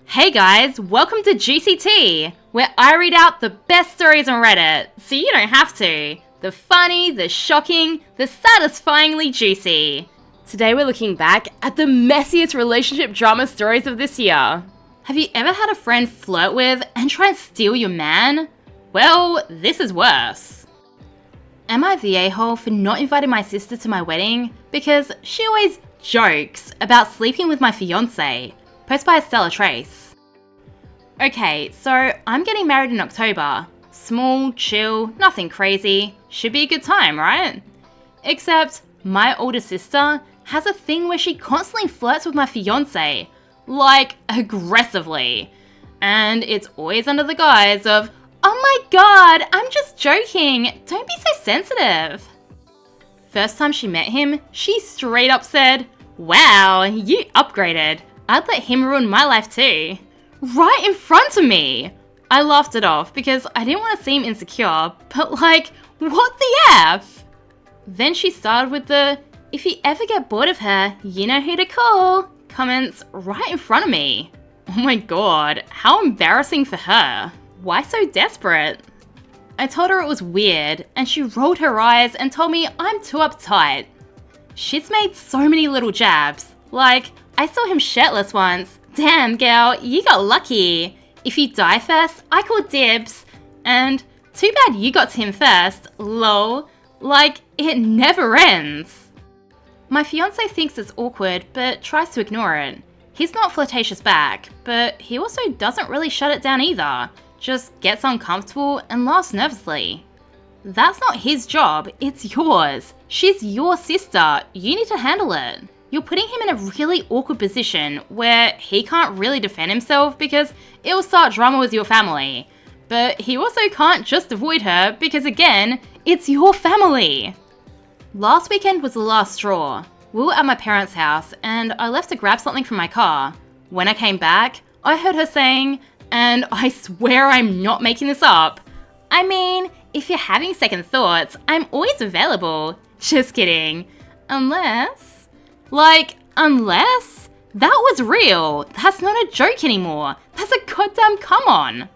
Hey guys, welcome to Juicy Tea, where I read out the best stories on Reddit, so you don't have to. The funny, the shocking, the satisfyingly juicy. Today we're looking back at the messiest relationship drama stories of this year. Have you ever had a friend flirt with and try and steal your man? Well, this is worse. Am I the a-hole for not inviting my sister to my wedding? Because she always jokes about sleeping with my fiancé. Post by Stella Trace. Okay, so I'm getting married in October. Small, chill, nothing crazy. Should be a good time, right? Except my older sister has a thing where she constantly flirts with my fiancé. Like, aggressively. And it's always under the guise of, oh my god, I'm just joking. Don't be so sensitive. First time she met him, she straight up said, wow, you upgraded. I'd let him ruin my life too. Right in front of me! I laughed it off because I didn't want to seem insecure, but like, what the F? Then she started with the, if you ever get bored of her, you know who to call, comments right in front of me. Oh my god, how embarrassing for her. Why so desperate? I told her it was weird, and she rolled her eyes and told me I'm too uptight. She's made so many little jabs, like, I saw him shirtless once. Damn, girl, you got lucky. If you die first, I call dibs. And too bad you got to him first, lol. Like, it never ends. My fiancé thinks it's awkward, but tries to ignore it. He's not flirtatious back, but he also doesn't really shut it down either. Just gets uncomfortable and laughs nervously. That's not his job, it's yours. She's your sister, you need to handle it. You're putting him in a really awkward position where he can't really defend himself because it will start drama with your family. But he also can't just avoid her because again, it's your family. Last weekend was the last straw. We were at my parents' house and I left to grab something from my car. When I came back, I heard her saying, and I swear I'm not making this up, I mean, if you're having second thoughts, I'm always available. Just kidding. Unless that was real. That's not a joke anymore. That's a goddamn come on.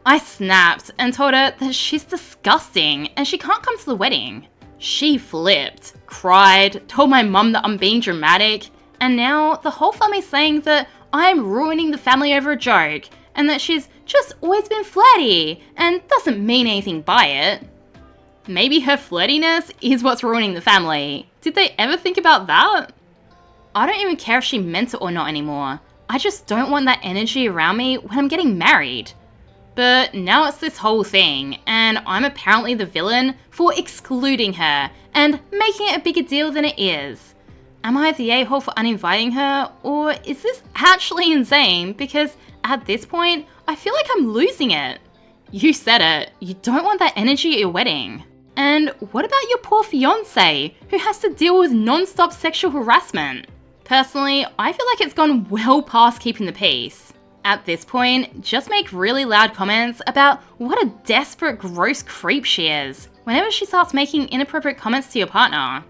I snapped and told her that she's disgusting and she can't come to the wedding. She flipped, cried, told my mum that I'm being dramatic, and now the whole family's saying that I'm ruining the family over a joke and that she's just always been flirty and doesn't mean anything by it. Maybe her flirtiness is what's ruining the family. Did they ever think about that? I don't even care if she meant it or not anymore. I just don't want that energy around me when I'm getting married. But now it's this whole thing, and I'm apparently the villain for excluding her and making it a bigger deal than it is. Am I the a-hole for uninviting her, or is this actually insane? Because at this point, I feel like I'm losing it. You said it, you don't want that energy at your wedding. And what about your poor fiancé, who has to deal with non-stop sexual harassment? Personally, I feel like it's gone well past keeping the peace. At this point, just make really loud comments about what a desperate, gross creep she is whenever she starts making inappropriate comments to your partner.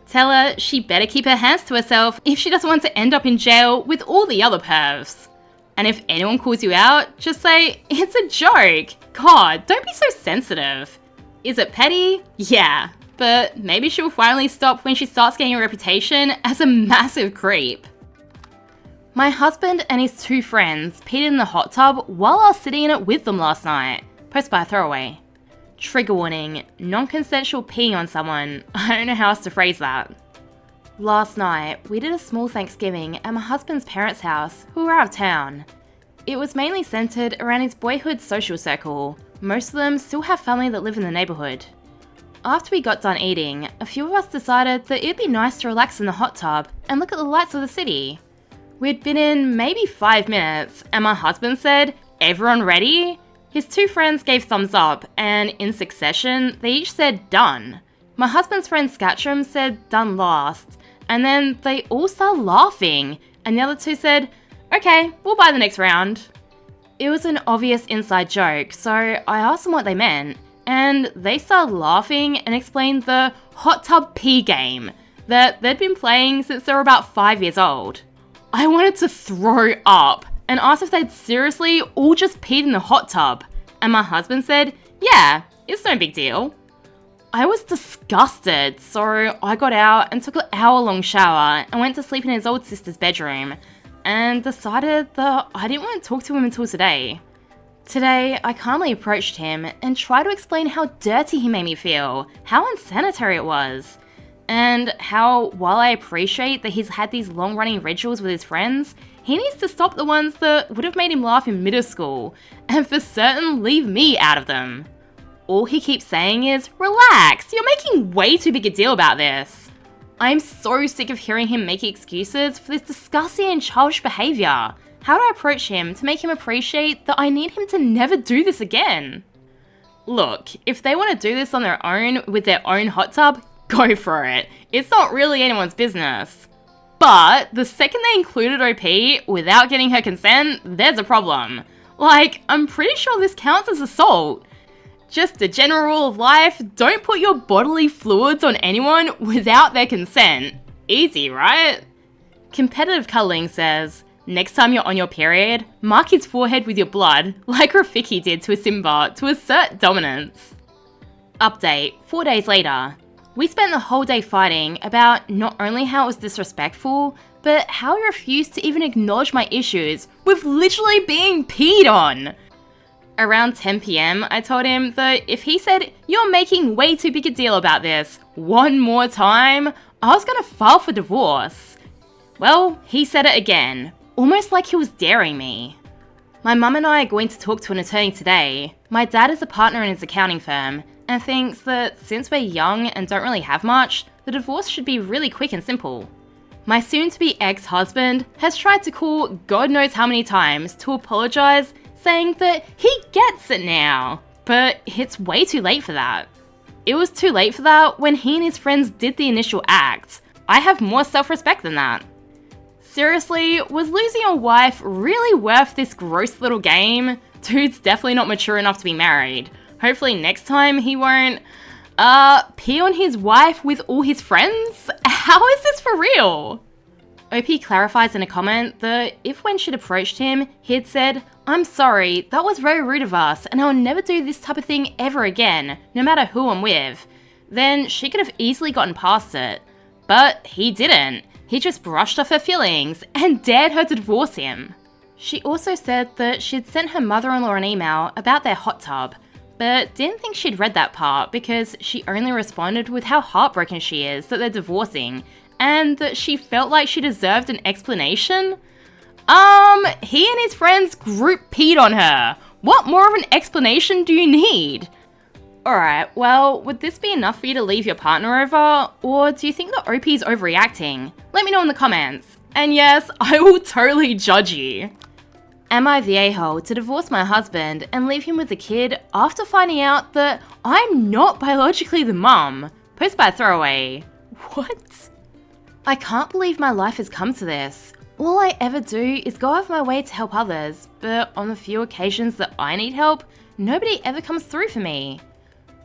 Tell her she better keep her hands to herself if she doesn't want to end up in jail with all the other pervs. And if anyone calls you out, just say, it's a joke. God, don't be so sensitive. Is it petty? Yeah. But maybe she'll finally stop when she starts getting a reputation as a massive creep. My husband and his two friends peed in the hot tub while I was sitting in it with them last night. Post by throwaway. Trigger warning, non-consensual peeing on someone. I don't know how else to phrase that. Last night, we did a small Thanksgiving at my husband's parents' house, who were out of town. It was mainly centered around his boyhood social circle. Most of them still have family that live in the neighborhood. After we got done eating, a few of us decided that it'd be nice to relax in the hot tub and look at the lights of the city. We'd been in maybe 5 minutes, and my husband said, everyone ready? His two friends gave thumbs up, and in succession, they each said done. My husband's friend Scatchum said done last, and then they all started laughing, and the other two said, okay, we'll buy the next round. It was an obvious inside joke, so I asked them what they meant, and they started laughing and explained the hot tub pee game that they'd been playing since they were about 5 years old. I wanted to throw up. and asked if they'd seriously all just peed in the hot tub. And my husband said, yeah, it's no big deal. I was disgusted, so I got out and took an hour-long shower and went to sleep in his old sister's bedroom and decided that I didn't want to talk to him until today. Today, I calmly approached him and tried to explain how dirty he made me feel, how unsanitary it was, and how, while I appreciate that he's had these long-running rituals with his friends, he needs to stop the ones that would have made him laugh in middle school, and for certain leave me out of them. All he keeps saying is, relax, you're making way too big a deal about this. I'm so sick of hearing him make excuses for this disgusting and childish behaviour. How do I approach him to make him appreciate that I need him to never do this again? Look, if they want to do this on their own with their own hot tub, go for it. It's not really anyone's business. But the second they included OP without getting her consent, there's a problem. Like, I'm pretty sure this counts as assault. Just a general rule of life, don't put your bodily fluids on anyone without their consent. Easy, right? Competitive Cuddling says, next time you're on your period, mark his forehead with your blood, like Rafiki did to Simba to assert dominance. Update, 4 days later. We spent the whole day fighting about not only how it was disrespectful, but how he refused to even acknowledge my issues with literally being peed on. Around 10 PM, I told him that if he said, you're making way too big a deal about this one more time, I was gonna file for divorce. Well, he said it again, almost like he was daring me. My mum and I are going to talk to an attorney today. My dad is a partner in his accounting firm and thinks that since we're young and don't really have much, the divorce should be really quick and simple. My soon-to-be ex-husband has tried to call God knows how many times to apologise, saying that he gets it now, but it's way too late for that. It was too late for that when he and his friends did the initial act. I have more self-respect than that. Seriously, was losing your wife really worth this gross little game? Dude's definitely not mature enough to be married. Hopefully next time he won't, pee on his wife with all his friends? How is this for real? OP clarifies in a comment that if when she'd approached him, he'd said, I'm sorry, that was very rude of us and I'll never do this type of thing ever again, no matter who I'm with, then she could have easily gotten past it. But he didn't. He just brushed off her feelings and dared her to divorce him. She also said that she'd sent her mother-in-law an email about their hot tub, but didn't think she'd read that part because she only responded with how heartbroken she is that they're divorcing and that she felt like she deserved an explanation. He and his friends group peed on her. What more of an explanation do you need? Alright, well, would this be enough for you to leave your partner over, or do you think that OP's overreacting? Let me know in the comments. And yes, I will totally judge you. Am I the a-hole to divorce my husband and leave him with a kid after finding out that I'm not biologically the mum? Post by a throwaway. What? I can't believe my life has come to this. All I ever do is go out of my way to help others, but on the few occasions that I need help, nobody ever comes through for me.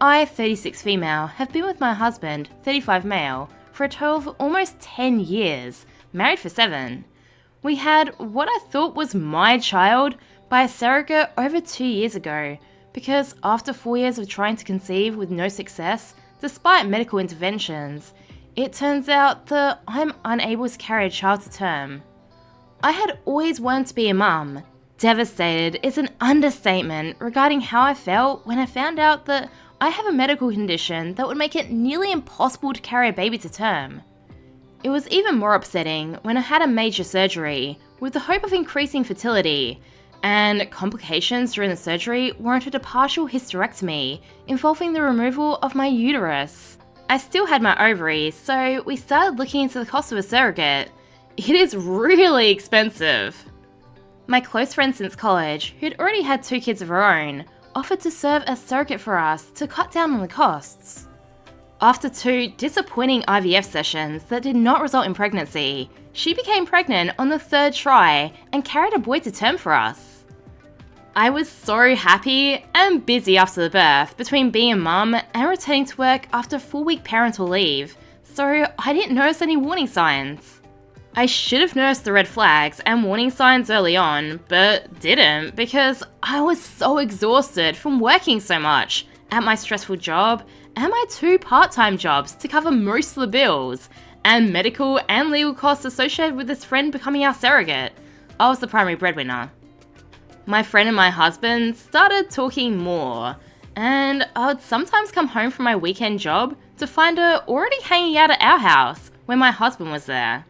I, 36 female, have been with my husband, 35 male, for a total of almost 10 years, married for 7. We had what I thought was my child by a surrogate over 2 years ago, because after 4 years of trying to conceive with no success, despite medical interventions, it turns out that I'm unable to carry a child to term. I had always wanted to be a mum. Devastated is an understatement regarding how I felt when I found out that I have a medical condition that would make it nearly impossible to carry a baby to term. It was even more upsetting when I had a major surgery with the hope of increasing fertility, and complications during the surgery warranted a partial hysterectomy involving the removal of my uterus. I still had my ovaries, so we started looking into the cost of a surrogate. It is really expensive. My close friend since college, who'd already had 2 kids of her own, offered to serve as surrogate for us to cut down on the costs. After 2 disappointing IVF sessions that did not result in pregnancy, she became pregnant on the 3rd try and carried a boy to term for us. I was so happy and busy after the birth between being a mum and returning to work after 4-week parental leave, so I didn't notice any warning signs. I should have noticed the red flags and warning signs early on, but didn't because I was so exhausted from working so much at my stressful job and my 2 part-time jobs to cover most of the bills and medical and legal costs associated with this friend becoming our surrogate. I was the primary breadwinner. My friend and my husband started talking more, and I would sometimes come home from my weekend job to find her already hanging out at our house when my husband was there.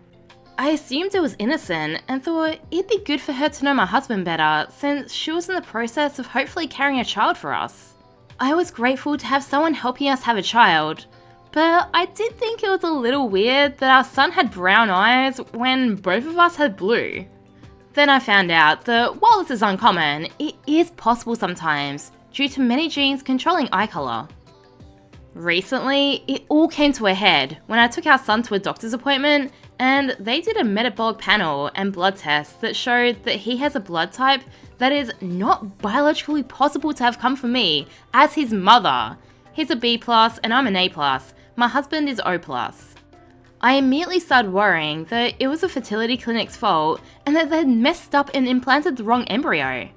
I assumed it was innocent and thought it'd be good for her to know my husband better since she was in the process of hopefully carrying a child for us. I was grateful to have someone helping us have a child, but I did think it was a little weird that our son had brown eyes when both of us had blue. Then I found out that while this is uncommon, it is possible sometimes due to many genes controlling eye colour. Recently, it all came to a head when I took our son to a doctor's appointment and they did a metabolic panel and blood tests that showed that he has a blood type that is not biologically possible to have come from me as his mother. He's a B+ and I'm an A+. My husband is O+. I immediately started worrying that it was a fertility clinic's fault and that they'd messed up and implanted the wrong embryo.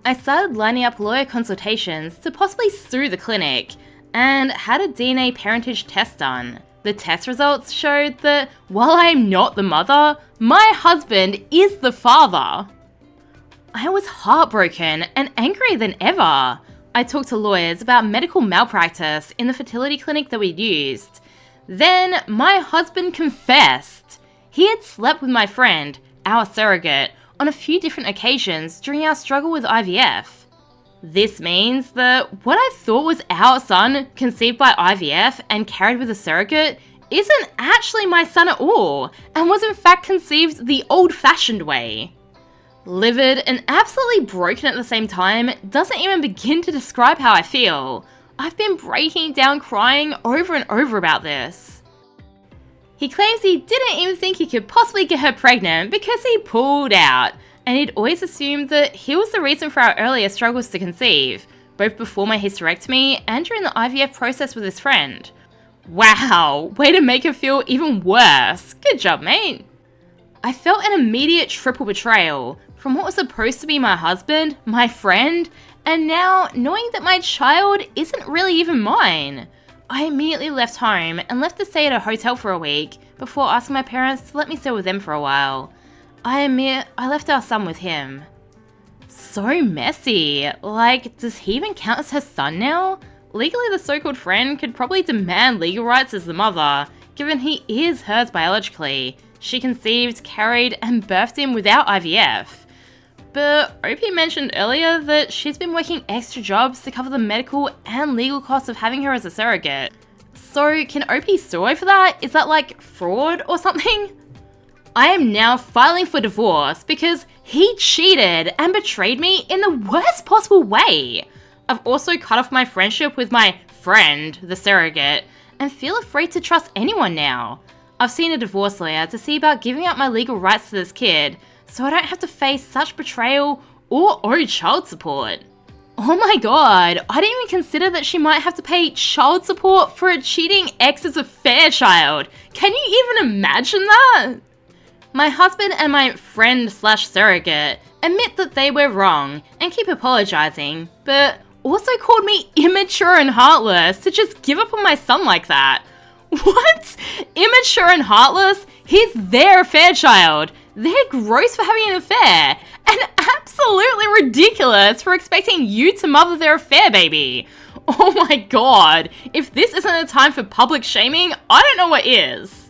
I started lining up lawyer consultations to possibly sue the clinic and had a DNA parentage test done. The test results showed that while I am not the mother, my husband is the father. I was heartbroken and angrier than ever. I talked to lawyers about medical malpractice in the fertility clinic that we'd used. Then my husband confessed. He had slept with my friend, our surrogate, on a few different occasions during our struggle with IVF. This means that what I thought was our son conceived by IVF and carried with a surrogate isn't actually my son at all, and was in fact conceived the old-fashioned way. Livid and absolutely broken at the same time doesn't even begin to describe how I feel. I've been breaking down crying over and over about this. He claims he didn't even think he could possibly get her pregnant because he pulled out, and he'd always assumed that he was the reason for our earlier struggles to conceive, both before my hysterectomy and during the IVF process with his friend. Wow, way to make her feel even worse. Good job, mate. I felt an immediate triple betrayal from what was supposed to be my husband, my friend, and now knowing that my child isn't really even mine. I immediately left home and left to stay at a hotel for a week before asking my parents to let me stay with them for a while. I left our son with him. So messy. Like, does he even count as her son now? Legally, the so-called friend could probably demand legal rights as the mother, given he is hers biologically. She conceived, carried, and birthed him without IVF. But Opie mentioned earlier that she's been working extra jobs to cover the medical and legal costs of having her as a surrogate. So can Opie sue her for that? Is that like fraud or something? I am now filing for divorce because he cheated and betrayed me in the worst possible way. I've also cut off my friendship with my friend, the surrogate, and feel afraid to trust anyone now. I've seen a divorce lawyer to see about giving up my legal rights to this kid, so I don't have to face such betrayal or owe child support. Oh my god, I didn't even consider that she might have to pay child support for a cheating ex as a Fairchild. Can you even imagine that? My husband and my friend/surrogate admit that they were wrong and keep apologizing, but also called me immature and heartless to just give up on my son like that. What? Immature and heartless? He's their Fairchild. They're gross for having an affair, and absolutely ridiculous for expecting you to mother their affair baby. Oh my god, if this isn't a time for public shaming, I don't know what is.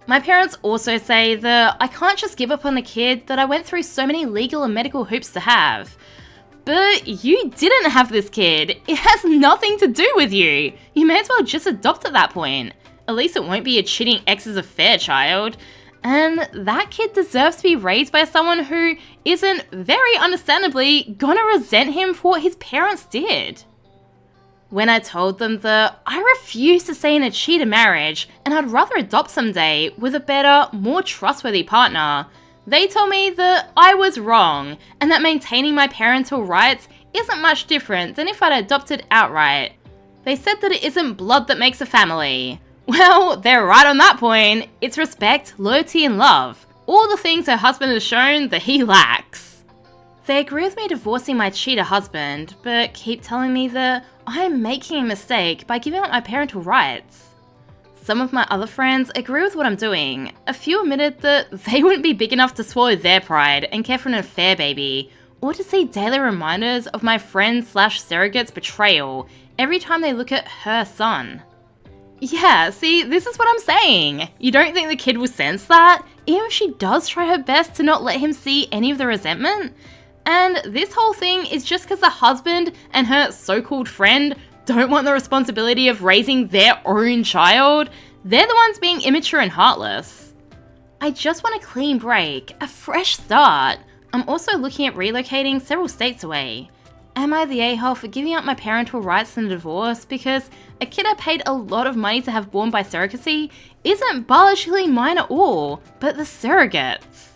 My parents also say that I can't just give up on the kid that I went through so many legal and medical hoops to have. But you didn't have this kid. It has nothing to do with you. You may as well just adopt at that point. At least it won't be a cheating ex as a Fairchild. And that kid deserves to be raised by someone who isn't, very understandably, gonna resent him for what his parents did. When I told them that I refuse to stay in a cheater marriage and I'd rather adopt someday with a better, more trustworthy partner, they told me that I was wrong and that maintaining my parental rights isn't much different than if I'd adopted outright. They said that it isn't blood that makes a family. Well, they're right on that point. It's respect, loyalty, and love. All the things her husband has shown that he lacks. They agree with me divorcing my cheater husband, but keep telling me that I'm making a mistake by giving up my parental rights. Some of my other friends agree with what I'm doing. A few admitted that they wouldn't be big enough to swallow their pride and care for an affair baby, or to see daily reminders of my friend/surrogate's betrayal every time they look at her son. Yeah, see, this is what I'm saying. You don't think the kid will sense that, even if she does try her best to not let him see any of the resentment? And this whole thing is just because the husband and her so-called friend don't want the responsibility of raising their own child. They're the ones being immature and heartless. I just want a clean break, a fresh start. I'm also looking at relocating several states away. Am I the a-hole for giving up my parental rights in a divorce because a kid I paid a lot of money to have born by surrogacy isn't biologically mine at all, but the surrogates?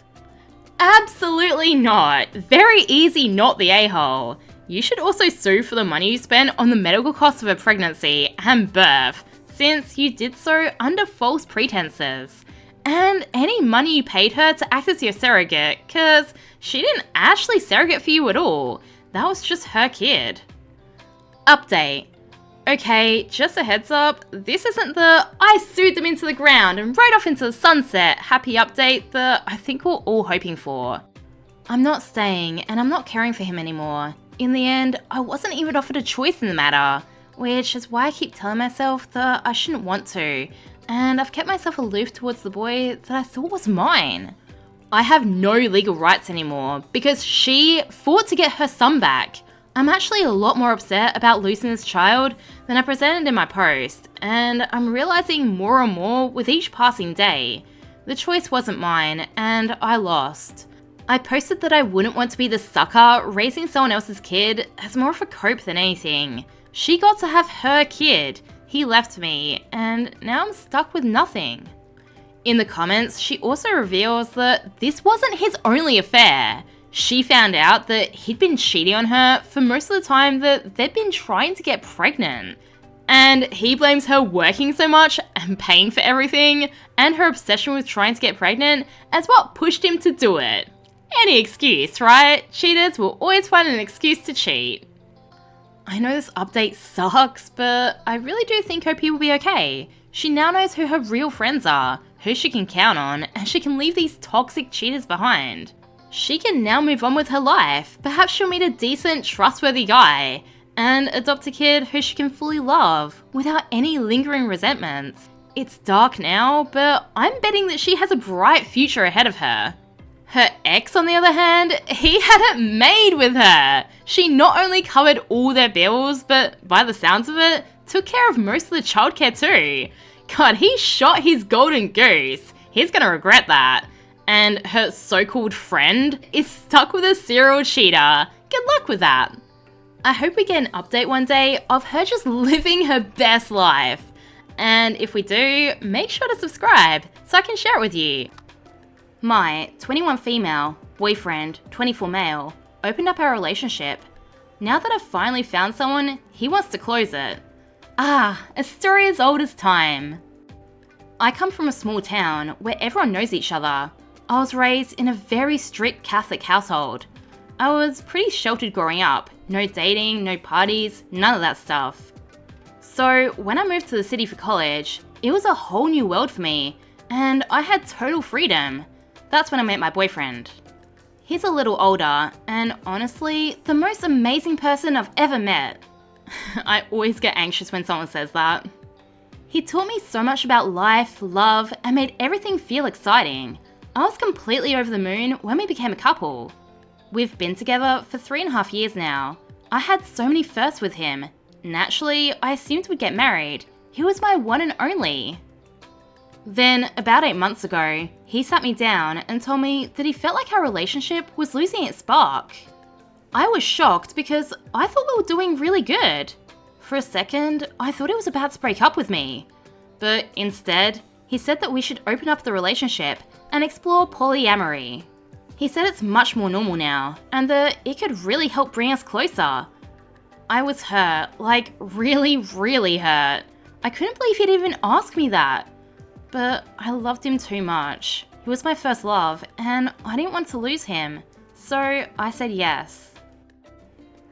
Absolutely not. Very easy not the a-hole. You should also sue for the money you spent on the medical costs of a pregnancy and birth, since you did so under false pretenses. And any money you paid her to act as your surrogate, cause she didn't actually surrogate for you at all. That was just her kid. Update. Okay, just a heads up, this isn't the I sued them into the ground and right off into the sunset happy update that I think we're all hoping for. I'm not staying and I'm not caring for him anymore. In the end, I wasn't even offered a choice in the matter, which is why I keep telling myself that I shouldn't want to, and I've kept myself aloof towards the boy that I thought was mine. I have no legal rights anymore because she fought to get her son back. I'm actually a lot more upset about losing this child than I presented in my post, and I'm realizing more and more with each passing day. The choice wasn't mine, and I lost. I posted that I wouldn't want to be the sucker raising someone else's kid as more of a cope than anything. She got to have her kid, he left me, and now I'm stuck with nothing. In the comments, she also reveals that this wasn't his only affair. She found out that he'd been cheating on her for most of the time that they'd been trying to get pregnant. And he blames her working so much and paying for everything and her obsession with trying to get pregnant as what pushed him to do it. Any excuse, right? Cheaters will always find an excuse to cheat. I know this update sucks, but I really do think OP will be okay. She now knows who her real friends are, who she can count on, and she can leave these toxic cheaters behind. She can now move on with her life. Perhaps she'll meet a decent, trustworthy guy, and adopt a kid who she can fully love, without any lingering resentments. It's dark now, but I'm betting that she has a bright future ahead of her. Her ex, on the other hand, he had it made with her. She not only covered all their bills, but by the sounds of it, took care of most of the childcare too. God, he shot his golden goose. He's gonna regret that. And her so-called friend is stuck with a serial cheater. Good luck with that. I hope we get an update one day of her just living her best life. And if we do, make sure to subscribe so I can share it with you. My 21 female, boyfriend, 24 male, opened up our relationship. Now that I've finally found someone, he wants to close it. Ah, a story as old as time. I come from a small town where everyone knows each other. I was raised in a very strict Catholic household. I was pretty sheltered growing up. No dating, no parties, none of that stuff. So when I moved to the city for college, it was a whole new world for me, and I had total freedom. That's when I met my boyfriend. He's a little older, and honestly, the most amazing person I've ever met. I always get anxious when someone says that. He taught me so much about life, love, and made everything feel exciting. I was completely over the moon when we became a couple. We've been together for 3.5 years now. I had so many firsts with him. Naturally, I assumed we'd get married. He was my one and only. Then, about 8 months ago, he sat me down and told me that he felt like our relationship was losing its spark. I was shocked because I thought we were doing really good. For a second, I thought he was about to break up with me. But instead, he said that we should open up the relationship and explore polyamory. He said it's much more normal now, and that it could really help bring us closer. I was hurt, like really, really hurt. I couldn't believe he'd even ask me that. But I loved him too much. He was my first love, and I didn't want to lose him. So I said yes.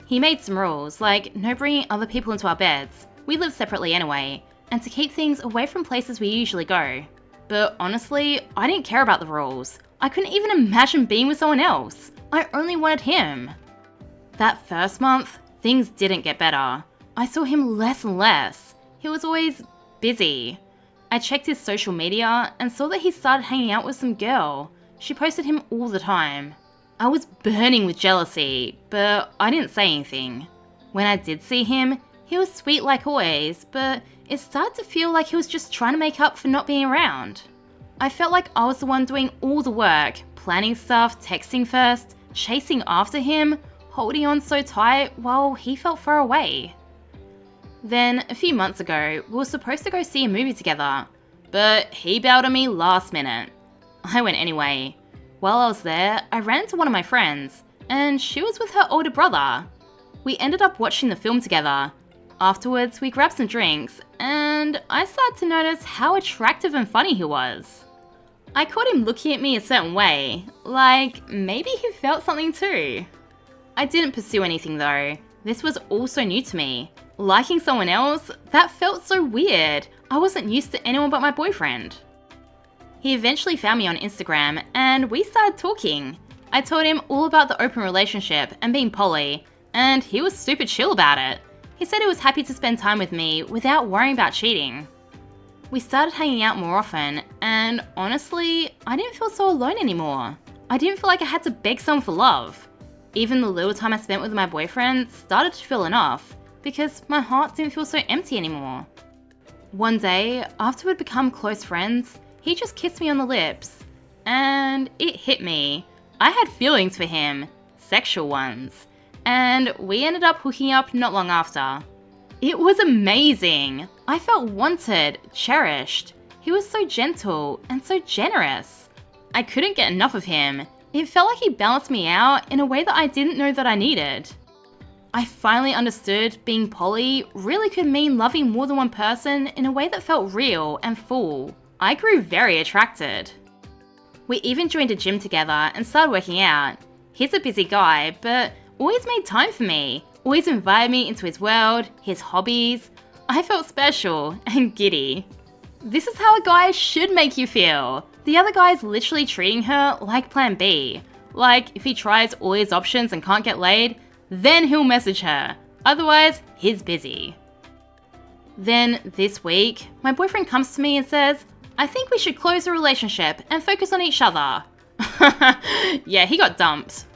He made some rules, like no bringing other people into our beds. We live separately anyway, and to keep things away from places we usually go. But honestly, I didn't care about the rules. I couldn't even imagine being with someone else. I only wanted him. That first month, things didn't get better. I saw him less and less. He was always busy. I checked his social media and saw that he started hanging out with some girl. She posted him all the time. I was burning with jealousy, but I didn't say anything. When I did see him, he was sweet like always, but it started to feel like he was just trying to make up for not being around. I felt like I was the one doing all the work, planning stuff, texting first, chasing after him, holding on so tight while he felt far away. Then, a few months ago, we were supposed to go see a movie together, but he bailed on me last minute. I went anyway. While I was there, I ran into one of my friends, and she was with her older brother. We ended up watching the film together. Afterwards, we grabbed some drinks, and I started to notice how attractive and funny he was. I caught him looking at me a certain way, like maybe he felt something too. I didn't pursue anything though. This was also new to me. Liking someone else, that felt so weird. I wasn't used to anyone but my boyfriend. He eventually found me on Instagram and we started talking. I told him all about the open relationship and being poly, and he was super chill about it. He said he was happy to spend time with me without worrying about cheating. We started hanging out more often, and honestly, I didn't feel so alone anymore. I didn't feel like I had to beg someone for love. Even the little time I spent with my boyfriend started to feel enough, because my heart didn't feel so empty anymore. One day, after we'd become close friends, he just kissed me on the lips, and it hit me. I had feelings for him, sexual ones, and we ended up hooking up not long after. It was amazing. I felt wanted, cherished. He was so gentle and so generous. I couldn't get enough of him. It felt like he balanced me out in a way that I didn't know that I needed. I finally understood being poly really could mean loving more than one person in a way that felt real and full. I grew very attracted. We even joined a gym together and started working out. He's a busy guy, but always made time for me. Always invited me into his world, his hobbies. I felt special and giddy. This is how a guy should make you feel. The other guy's literally treating her like plan B. Like, if he tries all his options and can't get laid, then he'll message her. Otherwise, he's busy. Then, this week, my boyfriend comes to me and says, "I think we should close the relationship and focus on each other." Yeah, he got dumped.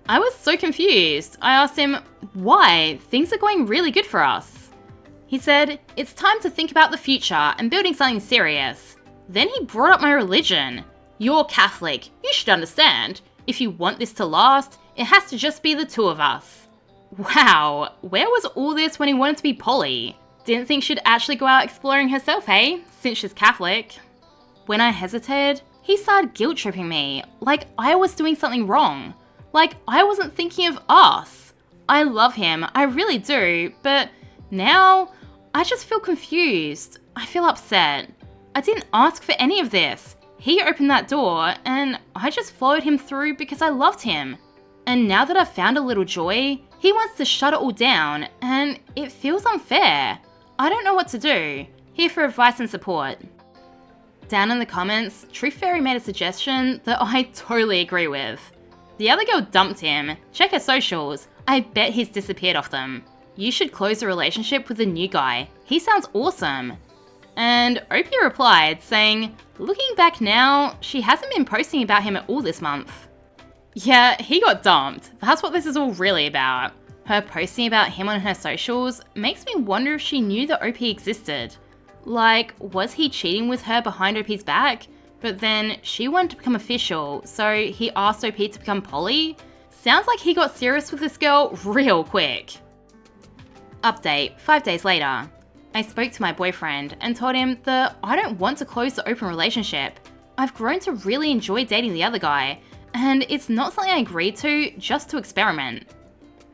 I was so confused. I asked him, why? Things are going really good for us. He said, "It's time to think about the future and building something serious." Then he brought up my religion. "You're Catholic. You should understand. If you want this to last, it has to just be the two of us." Wow, where was all this when he wanted to be poly? Didn't think she'd actually go out exploring herself, hey? Since she's Catholic. When I hesitated, he started guilt-tripping me, like I was doing something wrong. Like I wasn't thinking of us. I love him, I really do, but now I just feel confused. I feel upset. I didn't ask for any of this. He opened that door and I just followed him through because I loved him. And now that I've found a little joy, he wants to shut it all down and it feels unfair. I don't know what to do. Here for advice and support. Down in the comments, Truth Fairy made a suggestion that I totally agree with. The other girl dumped him. Check her socials. I bet he's disappeared off them. You should close the relationship with the new guy. He sounds awesome. And Opie replied, saying, "Looking back now, she hasn't been posting about him at all this month." Yeah, he got dumped. That's what this is all really about. Her posting about him on her socials makes me wonder if she knew that OP existed. Like, was he cheating with her behind OP's back? But then she wanted to become official, so he asked OP to become poly? Sounds like he got serious with this girl real quick. Update, 5 days later. I spoke to my boyfriend and told him that I don't want to close the open relationship. I've grown to really enjoy dating the other guy, and it's not something I agreed to just to experiment.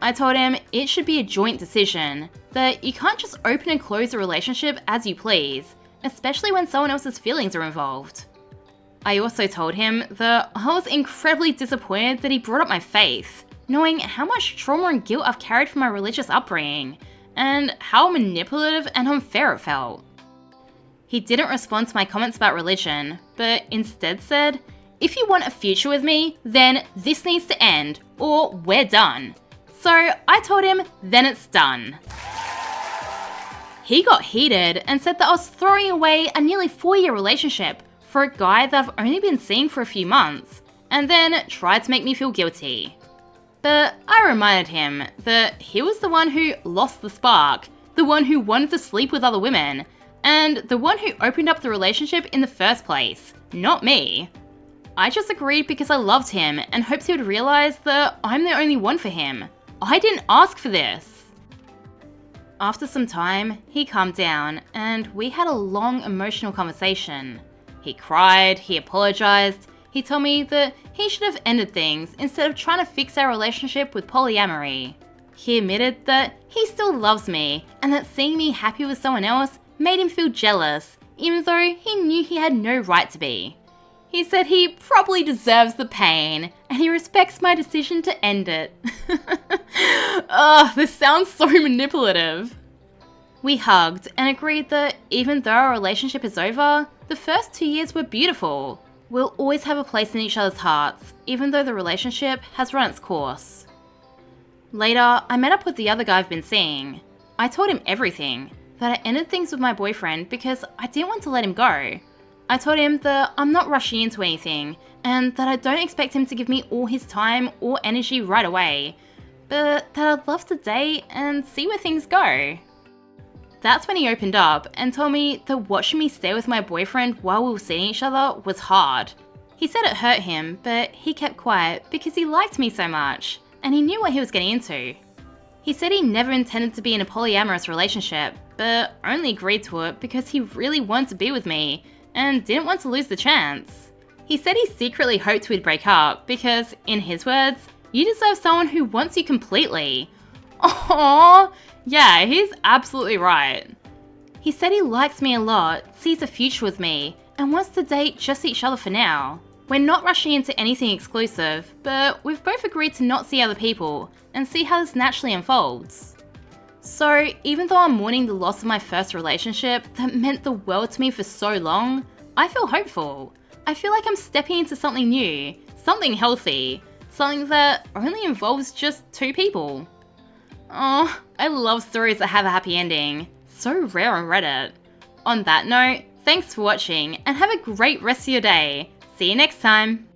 I told him it should be a joint decision, that you can't just open and close a relationship as you please, especially when someone else's feelings are involved. I also told him that I was incredibly disappointed that he brought up my faith, knowing how much trauma and guilt I've carried from my religious upbringing, and how manipulative and unfair it felt. He didn't respond to my comments about religion, but instead said, "If you want a future with me, then this needs to end, or we're done." So I told him, then it's done. He got heated and said that I was throwing away a nearly 4-year relationship for a guy that I've only been seeing for a few months, and then tried to make me feel guilty. But I reminded him that he was the one who lost the spark, the one who wanted to sleep with other women, and the one who opened up the relationship in the first place, not me. I just agreed because I loved him and hoped he would realize that I'm the only one for him. I didn't ask for this. After some time, he calmed down and we had a long emotional conversation. He cried, he apologized, he told me that he should have ended things instead of trying to fix our relationship with polyamory. He admitted that he still loves me and that seeing me happy with someone else made him feel jealous, even though he knew he had no right to be. He said he probably deserves the pain, and he respects my decision to end it. Ugh, this sounds so manipulative. We hugged and agreed that even though our relationship is over, the first 2 years were beautiful. We'll always have a place in each other's hearts, even though the relationship has run its course. Later, I met up with the other guy I've been seeing. I told him everything, that I ended things with my boyfriend because I didn't want to let him go. I told him that I'm not rushing into anything, and that I don't expect him to give me all his time or energy right away, but that I'd love to date and see where things go. That's when he opened up and told me that watching me stay with my boyfriend while we were seeing each other was hard. He said it hurt him, but he kept quiet because he liked me so much, and he knew what he was getting into. He said he never intended to be in a polyamorous relationship, but only agreed to it because he really wanted to be with me, and didn't want to lose the chance. He said he secretly hoped we'd break up because, in his words, you deserve someone who wants you completely. Aww, yeah, he's absolutely right. He said he likes me a lot, sees a future with me, and wants to date just each other for now. We're not rushing into anything exclusive, but we've both agreed to not see other people and see how this naturally unfolds. So, even though I'm mourning the loss of my first relationship that meant the world to me for so long, I feel hopeful. I feel like I'm stepping into something new, something healthy, something that only involves just 2 people. Oh, I love stories that have a happy ending. So rare on Reddit. On that note, thanks for watching and have a great rest of your day. See you next time.